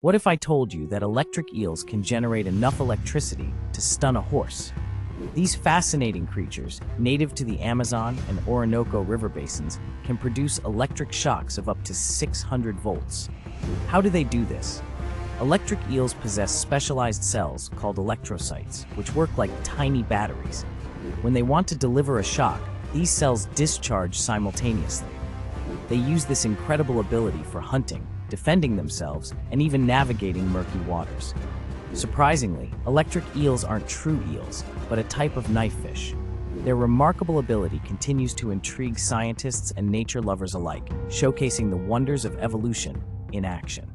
What if I told you that electric eels can generate enough electricity to stun a horse? These fascinating creatures, native to the Amazon and Orinoco river basins, can produce electric shocks of up to 600 volts. How do they do this? Electric eels possess specialized cells called electrocytes, which work like tiny batteries. When they want to deliver a shock, these cells discharge simultaneously. They use this incredible ability for hunting, defending themselves, and even navigating murky waters. Surprisingly, electric eels aren't true eels, but a type of knifefish. Their remarkable ability continues to intrigue scientists and nature lovers alike, showcasing the wonders of evolution in action.